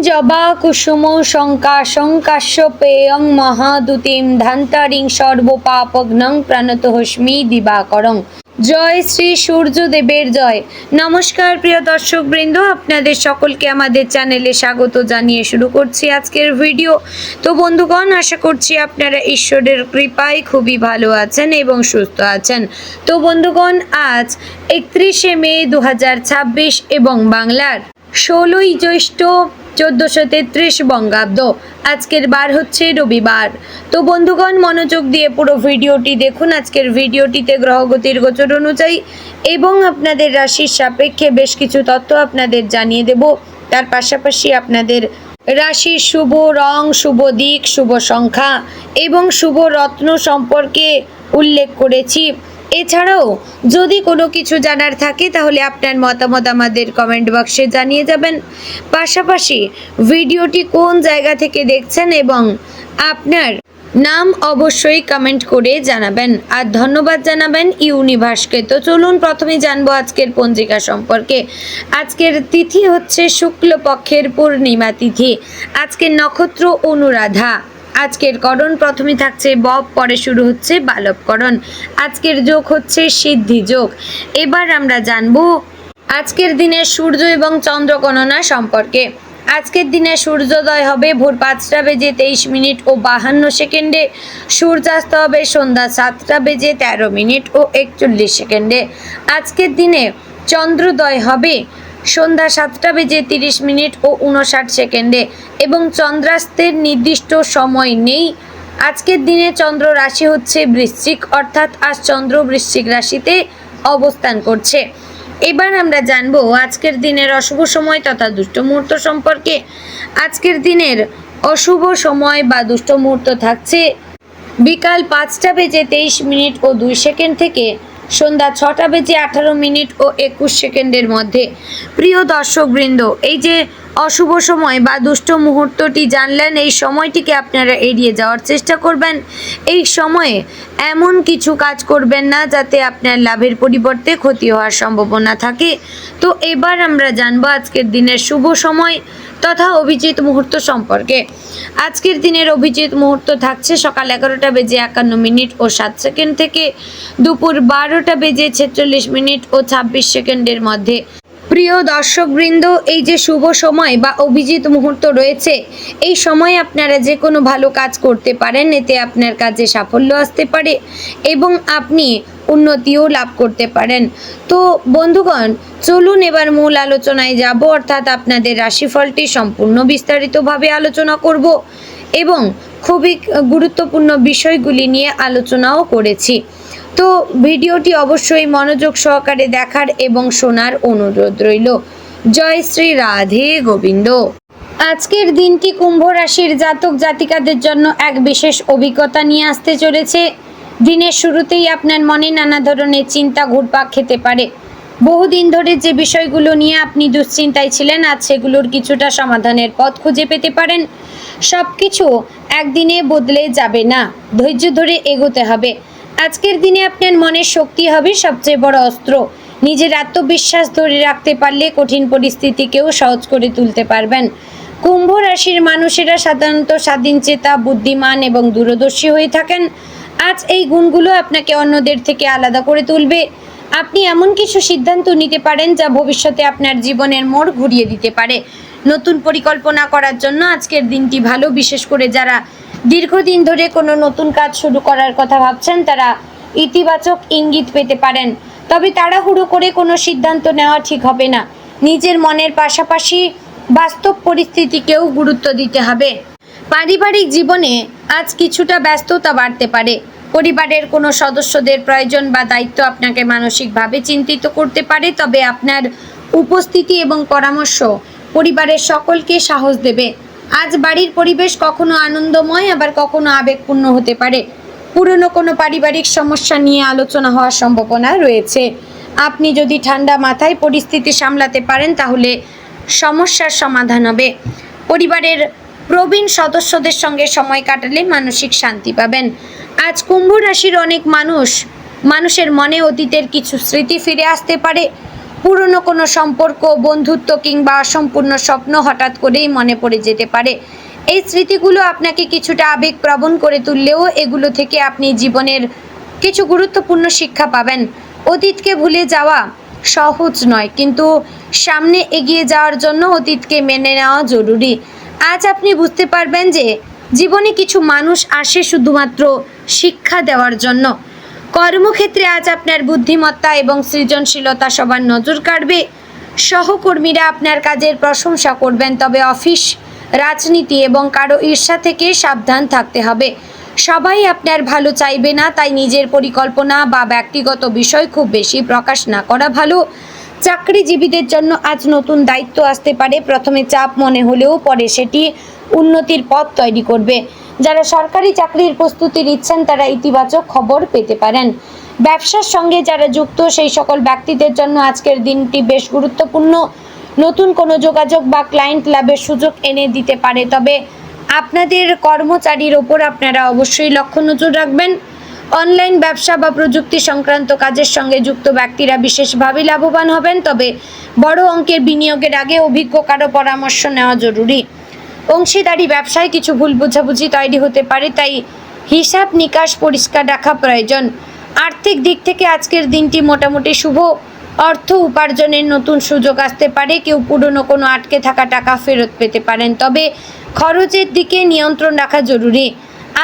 জবা কুসুম শঙ্কাশং কাশ্যপেয়ং মহাদুতিম ধান্তারিং সর্বপাপঘ্নং প্রাণতহস্মি দিবাকরং। জয় শ্রী সূর্যদেবের জয়। নমস্কার প্রিয় দর্শক বৃন্দ, আপনাদের সকলকে আমাদের চ্যানেলে স্বাগত জানিয়ে শুরু করছি আজকের ভিডিও। তো বন্ধুগণ, আশা করছি আপনারা ঈশ্বরের কৃপায় খুবই ভালো আছেন এবং সুস্থ আছেন। তো বন্ধুগণ, আজ 31শে মে 2026 এবং বাংলার 16ই জ্যৈষ্ঠ 1433 বঙ্গাব্দ। আজকের বার হচ্ছে রবিবার। তো বন্ধুগণ, মনোযোগ দিয়ে পুরো ভিডিওটি দেখুন। আজকের ভিডিওটিতে গ্রহগতির গোচর অনুযায়ী এবং আপনাদের রাশির সাপেক্ষে বেশ কিছু তথ্য আপনাদের জানিয়ে দেব। তার পাশাপাশি আপনাদের রাশির শুভ রং, শুভ দিক, শুভ সংখ্যা এবং শুভ রত্ন সম্পর্কে উল্লেখ করেছি। এছাড়াও যদি কোনো কিছু জানার থাকে তাহলে আপনার মতামত আমাদের কমেন্ট বক্সে জানিয়ে যাবেন। পাশাপাশি ভিডিওটি কোন জায়গা থেকে দেখছেন এবং আপনার নাম অবশ্যই কমেন্ট করে জানাবেন, আর ধন্যবাদ জানাবেন ইউনিভার্সকে। তো চলুন প্রথমে জানবো আজকের পঞ্জিকা সম্পর্কে। আজকের তিথি হচ্ছে শুক্লপক্ষের পূর্ণিমা তিথি। আজকের নক্ষত্র অনুরাধা। আজকের করণ প্রথমে থাকছে বব, পরে শুরু হচ্ছে বালবকরণ। আজকের যোগ হচ্ছে সিদ্ধি যোগ। এবার আমরা জানবো আজকের দিনের সূর্য এবং চন্দ্র গণনা সম্পর্কে। আজকের দিনে সূর্যোদয় হবে ভোর 5টা বেজে 23 মিনিট ও 52 সেকেন্ডে। সূর্যাস্ত হবে সন্ধ্যা 7টা বেজে 13 মিনিট ও 41 সেকেন্ডে। আজকের দিনে চন্দ্রোদয় হবে সন্ধ্যা 7টা বেজে 30 মিনিট ও 59 সেকেন্ডে এবং চন্দ্রাস্তের নির্দিষ্ট সময় নেই। আজকের দিনে চন্দ্র রাশি হচ্ছে বৃশ্চিক, অর্থাৎ আজ চন্দ্র বৃশ্চিক রাশিতে অবস্থান করছে। এবার আমরা জানবো আজকের দিনের অশুভ সময় তথা দুষ্ট মুহূর্ত সম্পর্কে। আজকের দিনের অশুভ সময় বা দুষ্ট মুহূর্ত থাকছে বিকাল 5টা বেজে 23 মিনিট ও 2 সেকেন্ড থেকে সন্ধ্যা 6টা বেজে 18 মিনিট ও 21 সেকেন্ডের মধ্যে। প্রিয় দর্শকবৃন্দ, এই যে অশুভ সময় বা দুষ্ট মুহূর্তটি জানলেন, এই সময়টিকে আপনারা এড়িয়ে যাওয়ার চেষ্টা করবেন। এই সময়ে এমন কিছু কাজ করবেন না যাতে আপনার লাভের পরিবর্তে ক্ষতি হওয়ার সম্ভাবনা থাকে। তো এবার আমরা জানবো আজকের দিনের শুভ সময় তথা অভিজিৎ মুহূর্ত সম্পর্কে। আজকের দিনের অভিজিৎ মুহূর্ত থাকছে সকাল 11টা বেজে 51 মিনিট ও 7 সেকেন্ড থেকে দুপুর 12টা বেজে 46 মিনিট ও 26 সেকেন্ডের মধ্যে। প্রিয় দর্শকবৃন্দ, এই যে শুভ সময় বা অভিজিৎ মুহূর্ত রয়েছে, এই সময় আপনারা যে কোনো ভালো কাজ করতে পারেন। এতে আপনার কাজে সাফল্য আসতে পারে এবং আপনি উন্নতিও লাভ করতে পারেন। তো বন্ধুগণ, চলুন এবার মূল আলোচনায় যাব, অর্থাৎ আপনাদের রাশিফলটি সম্পূর্ণ বিস্তারিতভাবে আলোচনা করব এবং খুবই গুরুত্বপূর্ণ বিষয়গুলি নিয়ে আলোচনাও করেছি। তো ভিডিওটি অবশ্যই মনোযোগ সহকারে দেখার এবং শোনার অনুরোধ রইল। জয় শ্রী রাধে গোবিন্দ। আজকের দিনটি কুম্ভ রাশির জাতক জাতিকাদের জন্য এক বিশেষ অভিজ্ঞতা নিয়ে আসতে চলেছে। দিনের শুরুতেই আপনার মনে নানা ধরনের চিন্তা ঘুরপাক খেতে পারে। বহুদিন ধরে যে বিষয়গুলো নিয়ে আপনি দুশ্চিন্তায় ছিলেন, আজ সেগুলোর কিছুটা সমাধানের পথ খুঁজে পেতে পারেন। সব কিছু একদিনে বদলে যাবে না, ধৈর্য ধরে এগোতে হবে। আজকের দিনে আপনার মনের শক্তি হবে সবচেয়ে বড় অস্ত্র। নিজের আত্মবিশ্বাস ধরে রাখতে পারলে কঠিন পরিস্থিতিকেও সহজ করে তুলতে পারবেন। কুম্ভ রাশির মানুষেরা সাধারণত স্বাধীনচেতা, বুদ্ধিমান এবং দূরদর্শী হয়ে থাকেন। আজ এই গুণগুলো আপনাকে অন্যদের থেকে আলাদা করে তুলবে। আপনি এমন কিছু সিদ্ধান্ত নিতে পারেন যা ভবিষ্যতে আপনার জীবনের মোড় ঘুরিয়ে দিতে পারে। নতুন পরিকল্পনা করার জন্য আজকের দিনটি ভালো। বিশেষ করে যারা দীর্ঘদিন ধরে কোনো নতুন কাজ শুরু করার কথা ভাবছেন, তারা ইতিবাচক ইঙ্গিত পেতে পারেন। তবে তাড়াহুড়ো করে কোনো সিদ্ধান্ত নেওয়া ঠিক হবে না। নিজের মনের পাশাপাশি বাস্তব পরিস্থিতিকেও গুরুত্ব দিতে হবে। পারিবারিক জীবনে আজ কিছুটা ব্যস্ততা বাড়তে পারে। পরিবারের কোনো সদস্যদের প্রয়োজন বা দায়িত্ব আপনাকে মানসিকভাবে চিন্তিত করতে পারে। তবে আপনার উপস্থিতি এবং পরামর্শ পরিবারের সকলকে সাহস দেবে। আজ বাড়ির পরিবেশ কখনো আনন্দময়, আবার কখনো আবেগপূর্ণ হতে পারে। পুরনো কোনো পারিবারিক সমস্যা নিয়ে আলোচনা হওয়ার সম্ভাবনা রয়েছে। আপনি যদি ঠান্ডা মাথায় পরিস্থিতি সামলাতে পারেন তাহলে সমস্যার সমাধান হবে। পরিবারের প্রবীণ সদস্যদের সঙ্গে সময় কাটালে মানসিক শান্তি পাবেন। আজ কুম্ভ রাশির অনেক মানুষের মনে অতীতের কিছু স্মৃতি ফিরে আসতে পারে। পুরনো কোনো সম্পর্ক, বন্ধুত্ব কিংবা অসম্পূর্ণ স্বপ্ন হঠাৎ করেই মনে পড়ে যেতে পারে। এই স্মৃতিগুলো আপনাকে কিছুটা আবেগপ্রবণ করে তুললেও এগুলো থেকে আপনি জীবনের কিছু গুরুত্বপূর্ণ শিক্ষা পাবেন। অতীতকে ভুলে যাওয়া সহজ নয়, কিন্তু সামনে এগিয়ে যাওয়ার জন্য অতীতকে মেনে নেওয়া জরুরি। আজ আপনি বুঝতে পারবেন যে জীবনে কিছু মানুষ আসে শুধুমাত্র শিক্ষা দেওয়ার জন্য। কর্মক্ষেত্রে আজ আপনার বুদ্ধিমত্তা এবং সৃজনশীলতা সবার নজর কাড়বে। সহকর্মীরা আপনার কাজের প্রশংসা করবেন, তবে অফিস, রাজনীতি এবং কারো ঈর্ষা থেকে সাবধান থাকতে হবে। সবাই আপনার ভালো চাইবে না, তাই নিজের পরিকল্পনা বা ব্যক্তিগত বিষয় খুব বেশি প্রকাশ না করা ভালো। চাকরিজীবীদের জন্য আজ নতুন দায়িত্ব আসতে পারে। প্রথমে চাপ মনে হলেও পরে সেটি উন্নতির পথ তৈরি করবে। যারা সরকারি চাকরির প্রস্তুতি নিচ্ছেন তারা ইতিবাচক খবর পেতে পারেন। ব্যবসার সঙ্গে যারা যুক্ত সেই সকল ব্যক্তিদের জন্য আজকের দিনটি বেশ গুরুত্বপূর্ণ। নতুন কোনো যোগাযোগ বা ক্লায়েন্ট লাভের সুযোগ এনে দিতে পারে, তবে আপনাদের কর্মচারীর ওপর আপনারা অবশ্যই লক্ষ্য নজর রাখবেন। অনলাইন ব্যবসা বা প্রযুক্তি সংক্রান্ত কাজের সঙ্গে যুক্ত ব্যক্তিরা বিশেষভাবে লাভবান হবেন, তবে বড় অঙ্কের বিনিয়োগের আগে অভিজ্ঞ কারো পরামর্শ নেওয়া জরুরি। অংশীদারি ব্যবসায় কিছু ভুল বোঝাবুঝি তৈরি হতে পারে, তাই হিসাব নিকাশ পরিষ্কার রাখা প্রয়োজন। আর্থিক দিক থেকে আজকের দিনটি মোটামুটি শুভ। অর্থ উপার্জনের নতুন সুযোগ আসতে পারে। কেউ পুরনো কোনো আটকে থাকা টাকা ফেরত পেতে পারেন, তবে খরচের দিকে নিয়ন্ত্রণ রাখা জরুরি।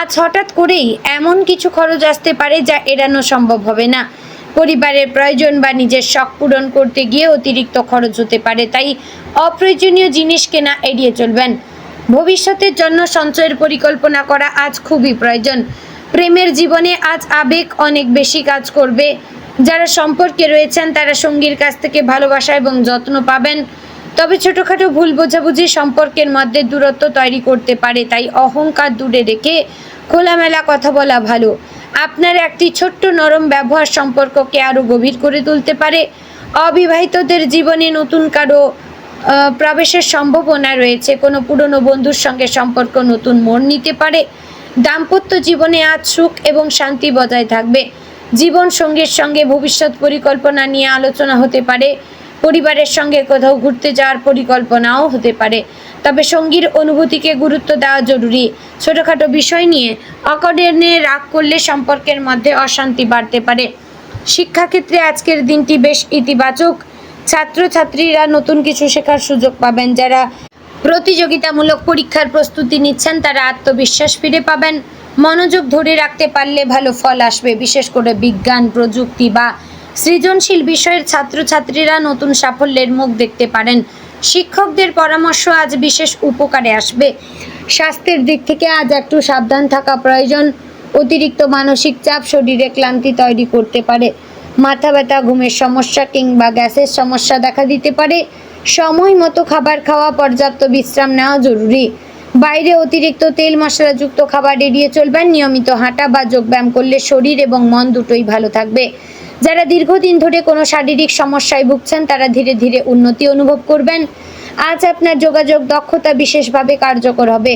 আজ হঠাৎ করেই এমন কিছু খরচ আসতে পারে যা এড়ানো সম্ভব হবে না। পরিবারের প্রয়োজন বা নিজের শখ পূরণ করতে গিয়ে অতিরিক্ত খরচ হতে পারে, তাই অপ্রয়োজনীয় জিনিস কেনা এড়িয়ে চলবেন। ভবিষ্যতের জন্য সঞ্চয়ের পরিকল্পনা করা আজ খুবই প্রয়োজন। প্রেমের জীবনে আজ আবেগ অনেক বেশি কাজ করবে। যারা সম্পর্কে রয়েছেন তারা সঙ্গীর কাছ থেকে ভালোবাসা এবং যত্ন পাবেন, তবে ছোটোখাটো ভুল বোঝাবুঝি সম্পর্কের মধ্যে দূরত্ব তৈরি করতে পারে, তাই অহংকার দূরে রেখে খোলামেলা কথা বলা ভালো। আপনার একটি ছোট্ট নরম ব্যবহার সম্পর্ককে আরও গভীর করে তুলতে পারে। অবিবাহিতদের জীবনে নতুন কারো প্রবেশের সম্ভাবনা রয়েছে। কোনো পুরনো বন্ধুর সঙ্গে সম্পর্ক নতুন মোড় নিতে পারে। দাম্পত্য জীবনে আজ সুখ এবং শান্তি বজায় থাকবে। জীবন সঙ্গীর সঙ্গে ভবিষ্যৎ পরিকল্পনা নিয়ে আলোচনা হতে পারে। পরিবারের সঙ্গে কোথাও ঘুরতে যাওয়ার পরিকল্পনাও হতে পারে, তবে সঙ্গীর অনুভূতিকে গুরুত্ব দেওয়া জরুরি। ছোটোখাটো বিষয় নিয়ে অকারণে রাগ করলে সম্পর্কের মধ্যে অশান্তি বাড়তে পারে। শিক্ষাক্ষেত্রে আজকের দিনটি বেশ ইতিবাচক। ছাত্রছাত্রীরা নতুন কিছু শেখার সুযোগ পাবেন। যারা প্রতিযোগিতামূলক পরীক্ষার প্রস্তুতি নিচ্ছেন তারা আত্মবিশ্বাস ফিরে পাবেন। মনোযোগ ধরে রাখতে পারলে ভালো ফল আসবে। বিশেষ করে বিজ্ঞান, প্রযুক্তি বা সৃজনশীল বিষয়ের ছাত্রছাত্রীরা নতুন সাফল্যের মুখ দেখতে পারেন। শিক্ষকদের পরামর্শ আজ বিশেষ উপকারে আসবে। স্বাস্থ্যের দিক থেকে আজ একটু সাবধান থাকা প্রয়োজন। অতিরিক্ত মানসিক চাপ শরীরে ক্লান্তি তৈরি করতে পারে। মাথা ব্যথা, ঘুমের সমস্যা কিংবা গ্যাসের সমস্যা দেখা দিতে পারে। সময় মতো খাবার খাওয়া, পর্যাপ্ত বিশ্রাম নেওয়া জরুরি। বাইরে অতিরিক্ত তেল মশলাযুক্ত খাবার এড়িয়ে চলবেন। নিয়মিত হাঁটা বা যোগব্যায়াম করলে শরীর এবং মন দুটোই ভালো থাকবে। যারা দীর্ঘদিন ধরে কোনো শারীরিক সমস্যায় ভুগছেন তারা ধীরে ধীরে উন্নতি অনুভব করবেন। আজ আপনার যোগাযোগ দক্ষতা বিশেষভাবে কার্যকর হবে।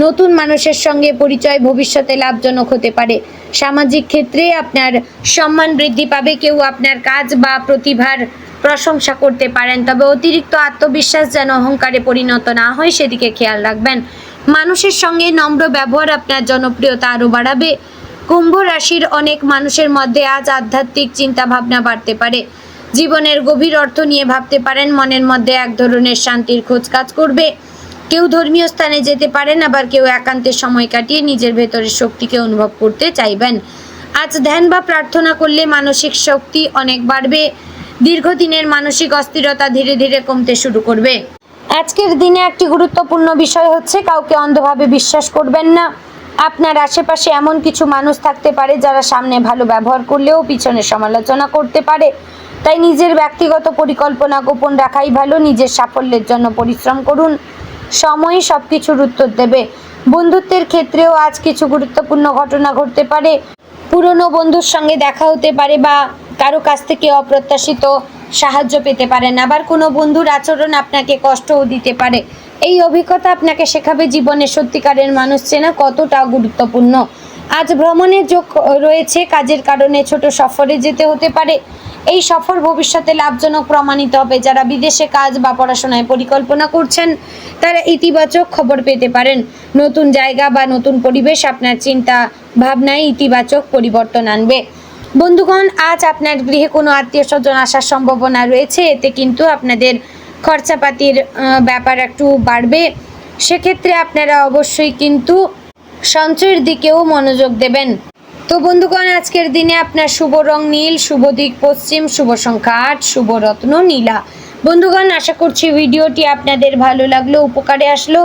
নতুন মানুষের সঙ্গে পরিচয় ভবিষ্যতে লাভজনক হতে পারে। সামাজিক ক্ষেত্রে আপনার সম্মান বৃদ্ধি পাবে। কেউ আপনার কাজ বা প্রতিভার প্রশংসা করতে পারেন, তবে অতিরিক্ত আত্মবিশ্বাস যেন অহংকারে পরিণত না হয় সেদিকে খেয়াল রাখবেন। মানুষের সঙ্গে নম্র ব্যবহার আপনার জনপ্রিয়তা আরও বাড়াবে। কুম্ভ রাশির অনেক মানুষের মধ্যে আজ আধ্যাত্মিক চিন্তা ভাবনা বাড়তে পারে। জীবনের গভীর অর্থ নিয়ে ভাবতে পারেন। মনের মধ্যে এক ধরনের শান্তির খোঁজ কাজ করবে। কেউ ধর্মীয় স্থানে যেতে পারেন, আবার কেউ একান্তে সময় কাটিয়ে নিজের ভেতরের শক্তিকে অনুভব করতে চাইবেন। আজ ধ্যান বা প্রার্থনা করলে মানসিক শক্তি অনেক বাড়বে। দীর্ঘদিনের মানসিক অস্থিরতা ধীরে ধীরে কমতে শুরু করবে। আজকের দিনে একটি গুরুত্বপূর্ণ বিষয় হচ্ছে কাউকে অন্ধভাবে বিশ্বাস করবেন না। আপনার আশেপাশে এমন কিছু মানুষ থাকতে পারে যারা সামনে ভালো ব্যবহার করলেও পিছনে সমালোচনা করতে পারে, তাই নিজের ব্যক্তিগত পরিকল্পনা গোপন রাখাই ভালো। নিজের সাফল্যের জন্য পরিশ্রম করুন। সময় সব কিছুর উত্তর দেবে। বন্ধুত্বের ক্ষেত্রেও আজ কিছু গুরুত্বপূর্ণ ঘটনা ঘটতে পারে। পুরনো বন্ধুর সঙ্গে দেখা হতে পারে বা কারো কাছ থেকে অপ্রত্যাশিত সাহায্য পেতে পারেন। আবার কোনো বন্ধুর আচরণ আপনাকে কষ্টও দিতে পারে। এই অভিজ্ঞতা আপনাকে শেখাবে জীবনে সত্যিকারের মানুষ চেনা কতটা গুরুত্বপূর্ণ। আজ ভ্রমণের যোগ রয়েছে। কাজের কারণে ছোট সফরে যেতে হতে পারে। এই সফর ভবিষ্যতে লাভজনক প্রমাণিত হবে। যারা বিদেশে কাজ বা পড়াশোনায় পরিকল্পনা করছেন তারা ইতিবাচক খবর পেতে পারেন। নতুন জায়গা বা নতুন পরিবেশ আপনার চিন্তা ভাবনায় ইতিবাচক পরিবর্তন আনবে। বন্ধুগণ, আজ আপনার গৃহে কোনো আত্মীয় স্বজন আসার সম্ভাবনা রয়েছে। এতে কিন্তু আপনাদের খরচাপাতির ব্যাপার একটু বাড়বে। সেক্ষেত্রে আপনারা অবশ্যই কিন্তু সঞ্চয়ের দিকেও মনোযোগ দেবেন। তো বন্ধুগণ, আজকের দিনে আপনার শুভ রং নীল, শুভ দিক পশ্চিম, শুভ সংখ্যা 8, শুভ রত্ন নীলা। বন্ধুগণ, আশা করছি ভিডিওটি আপনাদের ভালো লাগলো, উপকারে আসলো।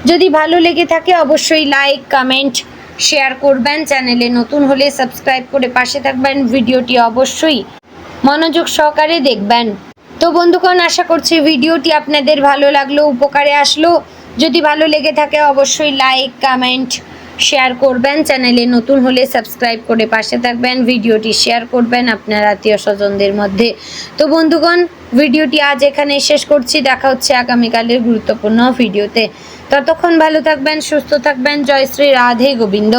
যদি ভালো লেগে থাকে অবশ্যই লাইক, কমেন্ট, শেয়ার করবেন। চ্যানেলে নতুন হলে সাবস্ক্রাইব করে পাশে থাকবেন। ভিডিওটি অবশ্যই মনোযোগ সহকারে দেখবেন। তো বন্ধুগণ, আশা করছি ভিডিওটি আপনাদের ভালো লাগলো, উপকারে আসলো। যদি ভালো লেগে থাকে অবশ্যই লাইক, কমেন্ট, শেয়ার করবেন। চ্যানেলে নতুন হলে সাবস্ক্রাইব করে পাশে থাকবেন। ভিডিওটি শেয়ার করবেন আপনার আত্মীয় স্বজনদের মধ্যে। তো বন্ধুগণ, ভিডিওটি আজ এখানে শেষ করছি। দেখা হচ্ছে আগামীকালের গুরুত্বপূর্ণ ভিডিওতে। ততক্ষণ ভালো থাকবেন, সুস্থ থাকবেন। জয় শ্রী রাধে গোবিন্দ।